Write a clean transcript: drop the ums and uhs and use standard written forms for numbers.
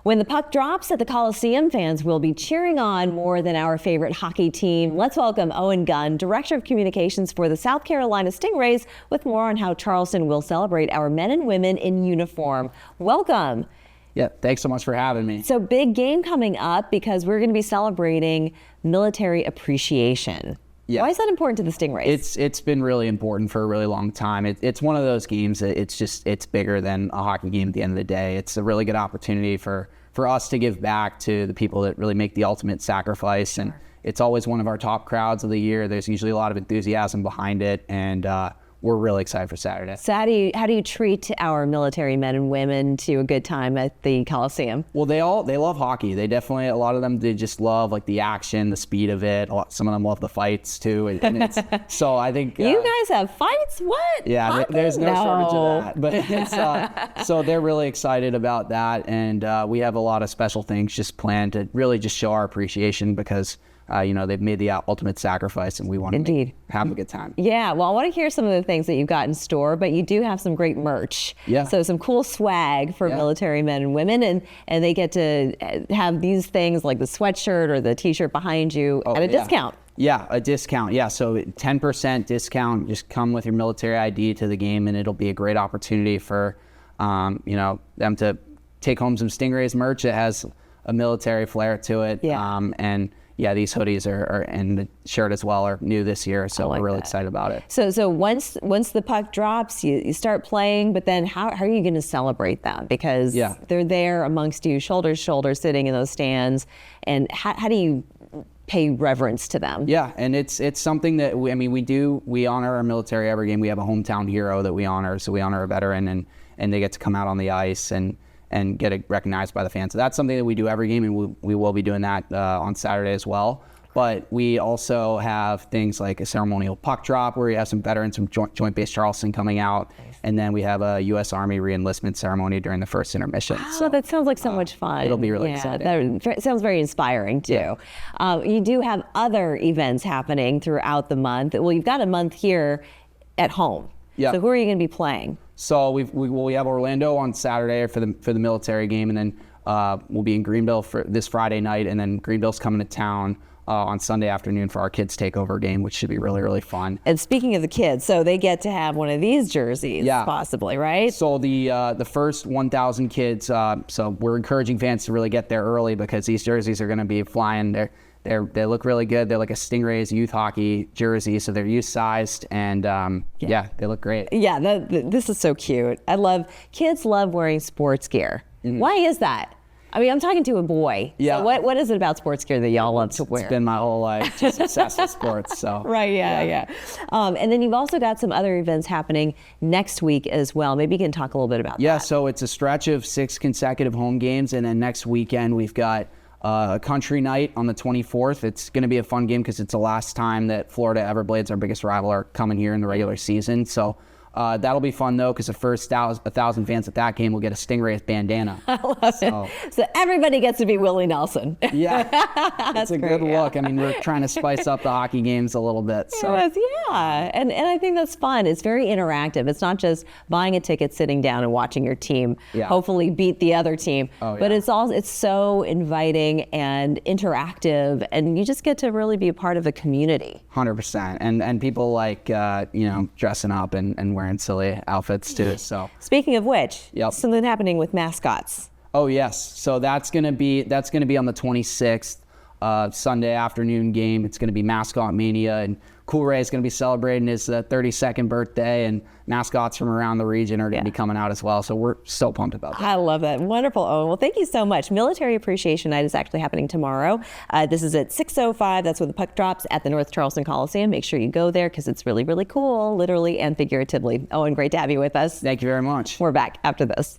When the puck drops at the Coliseum, fans will be cheering on more than our favorite hockey team. Let's welcome Owen Gund, Director of Communications for the South Carolina Stingrays, with more on how Charleston will celebrate our men and women in uniform. Welcome. Yeah, thanks so much for having me. So big game coming up because we're going to be celebrating military appreciation. Yeah. Why is that important to the Stingrays? It's been really important for a really long time. It's one of those games that it's bigger than a hockey game at the end of the day. It's a really good opportunity for us to give back to the people that really make the ultimate sacrifice. And it's always one of our top crowds of the year. There's usually a lot of enthusiasm behind it, and we're really excited for Saturday. So how do you treat our military men and women to a good time at the Coliseum? Well, they love hockey. They definitely, a lot of them, they just love like the action, the speed of it. Some of them love the fights too. And so I think you guys have fights? What? Yeah, there's no shortage of that. But so they're really excited about that, and we have a lot of special things just planned to really just show our appreciation because they've made the ultimate sacrifice, and we want to have a good time. Yeah, well, I want to hear some of the things that you've got in store, but you do have some great merch. Yeah. So some cool swag for military men and women, and they get to have these things like the sweatshirt or the T-shirt behind you at a discount. Yeah, a discount. Yeah, so 10% discount. Just come with your military ID to the game, and it'll be a great opportunity for them to take home some Stingrays merch that has a military flair to it. Yeah. Yeah, these hoodies and the shirt as well are new this year, so we're really excited about it. So once the puck drops, you start playing, but then how are you going to celebrate them? Because they're there amongst you, shoulder to shoulder, sitting in those stands, and how do you pay reverence to them? Yeah, and it's something that we honor our military every game. We have a hometown hero that we honor, so we honor a veteran, and they get to come out on the ice and get recognized by the fans. So that's something that we do every game, and we will be doing that on Saturday as well. But we also have things like a ceremonial puck drop where we have some veterans from Joint Base Charleston coming out. And then we have a U.S. Army re-enlistment ceremony during the first intermission. Wow, so that sounds like so much fun. It'll be really exciting. That sounds very inspiring too. Yeah. You do have other events happening throughout the month. Well, you've got a month here at home. Yeah. So who are you going to be playing? So we have Orlando on Saturday for the military game, and then we'll be in Greenville for this Friday night, and then Greenville's coming to town on Sunday afternoon for our kids takeover game, which should be really, really fun. And speaking of the kids, so they get to have one of these jerseys, possibly, right? So the first 1,000 kids. So we're encouraging fans to really get there early because these jerseys are going to be flying. They look really good. They're like a Stingrays youth hockey jersey, so they're youth sized, and they look great. Yeah, this is so cute. Kids love wearing sports gear. Mm-hmm. Why is that? I mean, I'm talking to a boy. Yeah. So what is it about sports gear that y'all love to wear? It's been my whole life, just obsessed with sports. So. Right. Yeah. And then you've also got some other events happening next week as well. Maybe you can talk a little bit about that. Yeah. So it's a stretch of 6 consecutive home games, and then next weekend we've got a country night on the 24th. It's going to be a fun game because it's the last time that Florida Everblades, our biggest rival, are coming here in the regular season. So that'll be fun, though, because the first 1,000 fans at that game will get a Stingrays bandana. I love it. So everybody gets to be Willie Nelson. Yeah, it's a good look. I mean, we're trying to spice up the hockey games a little bit. So. Yeah, and I think that's fun. It's very interactive. It's not just buying a ticket, sitting down, and watching your team hopefully beat the other team. But it's so inviting and interactive, and you just get to really be a part of a community. 100%, and people like dressing up and wearing silly outfits too. So speaking of which, something happening with mascots. Oh yes, so that's gonna be on the 26th, Sunday afternoon game. It's gonna be Mascot Mania, and Cool Ray is gonna be celebrating his 32nd birthday, and mascots from around the region are gonna be coming out as well. So we're so pumped about that. I love that. Wonderful, Owen. Well, thank you so much. Military Appreciation Night is actually happening tomorrow. This is at 6:05. That's when the puck drops at the North Charleston Coliseum. Make sure you go there because it's really, really cool, literally and figuratively. Owen, great to have you with us. Thank you very much. We're back after this.